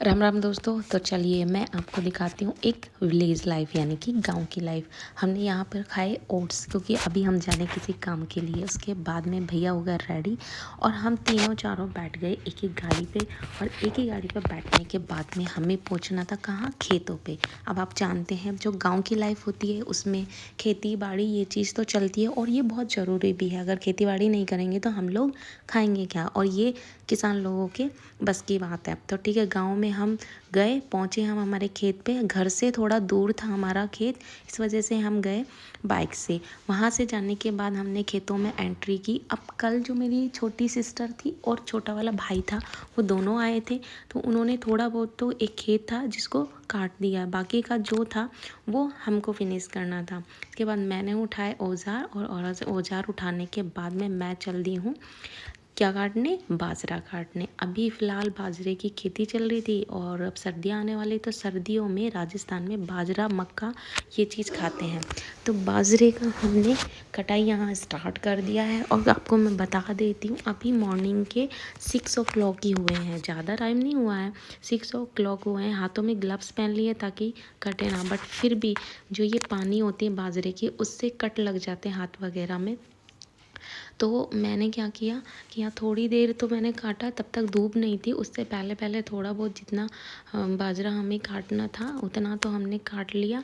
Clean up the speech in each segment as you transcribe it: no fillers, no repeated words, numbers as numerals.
राम राम दोस्तों। तो चलिए मैं आपको दिखाती हूँ एक विलेज लाइफ यानी कि गांव की लाइफ। हमने यहाँ पर खाए ओट्स क्योंकि अभी हम जाने किसी काम के लिए। उसके बाद में भैया हो गया रेडी और हम तीनों चारों बैठ गए एक एक गाड़ी पे। और एक ही गाड़ी पर बैठने के बाद में हमें पहुँचना था कहाँ, खेतों पे। अब आप जानते हैं जो गाँव की लाइफ होती है उसमें खेती बाड़ी ये चीज़ तो चलती है और ये बहुत ज़रूरी भी है। अगर खेती बाड़ी नहीं करेंगे तो हम लोग खाएंगे क्या, और ये किसान लोगों के बस की बात है। तो ठीक है, गांव में हम गए, पहुंचे हम हमारे खेत पे। घर से थोड़ा दूर था हमारा खेत, इस वजह से हम गए बाइक से। वहाँ से जाने के बाद हमने खेतों में एंट्री की। अब कल जो मेरी छोटी सिस्टर थी और छोटा वाला भाई था वो दोनों आए थे, तो उन्होंने थोड़ा बहुत तो एक खेत था जिसको काट दिया, बाकी का जो था वो हमको फिनिश करना था। उसके बाद मैंने उठाए औज़ार और औज़ार उठाने के बाद में मैं चल दी हूँ क्या काटने, बाजरा काटने। अभी फ़िलहाल बाजरे की खेती चल रही थी और अब सर्दियाँ आने वाली, तो सर्दियों में राजस्थान में बाजरा मक्का ये चीज़ खाते हैं। तो बाजरे का हमने कटाई यहाँ स्टार्ट कर दिया है। और आपको मैं बता देती हूँ अभी मॉर्निंग के 6 o'clock ही हुए हैं, ज़्यादा टाइम नहीं हुआ है, 6 o'clock हुए हैं। हाथों में ग्लव्स पहन लिए ताकि कटे ना, बट फिर भी जो ये पानी होती है बाजरे की उससे कट लग जाते हैं हाथ वगैरह में। तो मैंने क्या किया कि यहाँ थोड़ी देर तो मैंने काटा, तब तक धूप नहीं थी। उससे पहले पहले थोड़ा बहुत जितना बाजरा हमें काटना था उतना तो हमने काट लिया।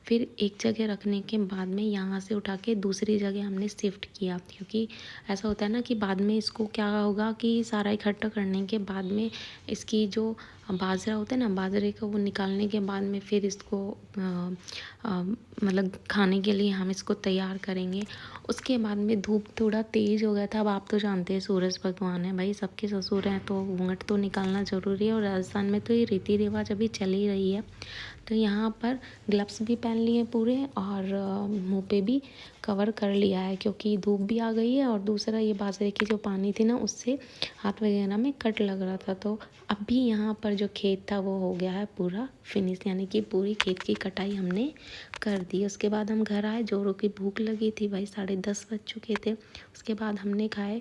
फिर एक जगह रखने के बाद में यहाँ से उठा के दूसरी जगह हमने शिफ्ट किया, क्योंकि ऐसा होता है ना कि बाद में इसको क्या होगा कि सारा इकट्ठा करने के बाद में इसकी जो बाजरा होता है ना, बाजरे को वो निकालने के बाद में फिर इसको मतलब खाने के लिए हम इसको तैयार करेंगे। उसके बाद में धूप थोड़ा तेज़ हो गया था। अब आप तो जानते हैं सूरज भगवान है भाई, सबके ससुर हैं, तो घूंघट तो निकालना ज़रूरी है। और राजस्थान में तो ये रीति रिवाज अभी चल ही रही है। तो यहाँ पर ग्लव्स भी पहन लिए पूरे और मुंह पे भी कवर कर लिया है, क्योंकि धूप भी आ गई है और दूसरा ये बाजरे की जो पानी थी ना उससे हाथ वगैरह में कट लग रहा था। तो अभी यहाँ पर जो खेत था वो हो गया है पूरा फिनिश, यानी कि पूरी खेत की कटाई हमने कर दी। उसके बाद हम घर आए, जोरों की भूख लगी थी भाई, 10:30 बज चुके थे। उसके बाद हमने खाए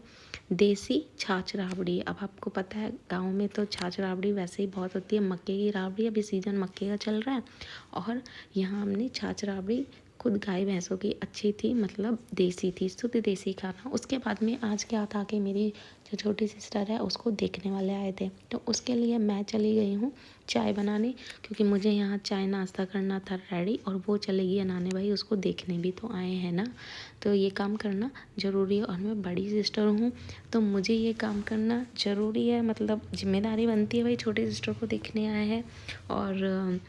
देसी छाछ राबड़ी। अब आपको पता है गांव में तो छाछ राबड़ी वैसे ही बहुत होती है, मक्के की राबड़ी, अभी सीज़न मक्के का चल रहा है। और यहाँ हमने छाछ राबड़ी खुद गाय भैंसों की अच्छी थी, मतलब देसी थी, शुद्ध देसी खाना। उसके बाद में आज क्या था कि मेरी जो छोटी सिस्टर है उसको देखने वाले आए थे, तो उसके लिए मैं चली गई हूँ चाय बनाने, क्योंकि मुझे यहाँ चाय नाश्ता करना था रेडी, और वो चलेगी नहाने भाई, उसको देखने भी तो आए हैं ना, तो ये काम करना ज़रूरी है। और मैं बड़ी सिस्टर हूँ तो मुझे ये काम करना ज़रूरी है, मतलब जिम्मेदारी बनती है भाई, छोटी सिस्टर को देखने आए हैं और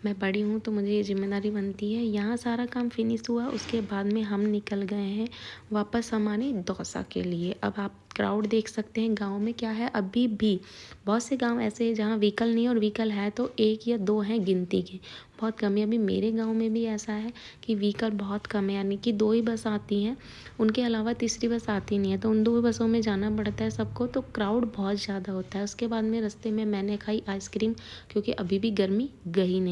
मैं बड़ी हूँ तो मुझे ये जिम्मेदारी बनती है। यहाँ सारा काम फिनिश हुआ, उसके बाद में हम निकल गए हैं वापस हमारे दौसा के लिए। अब आप क्राउड देख सकते हैं गांव में क्या है, अभी भी बहुत से गांव ऐसे हैं जहाँ व्हीकल नहीं है, और व्हीकल है तो 1 या 2 हैं गिनती के, बहुत कम है। अभी मेरे गांव में भी ऐसा है कि व्हीकल बहुत कम है, यानी कि 2 ही बस आती हैं, उनके अलावा तीसरी बस आती नहीं है, तो उन 2 बसों में जाना पड़ता है सबको। तो क्राउड बहुत ज़्यादा होता है। उसके बाद में रास्ते में मैंने खाई आइसक्रीम, क्योंकि अभी भी गर्मी गई नहीं।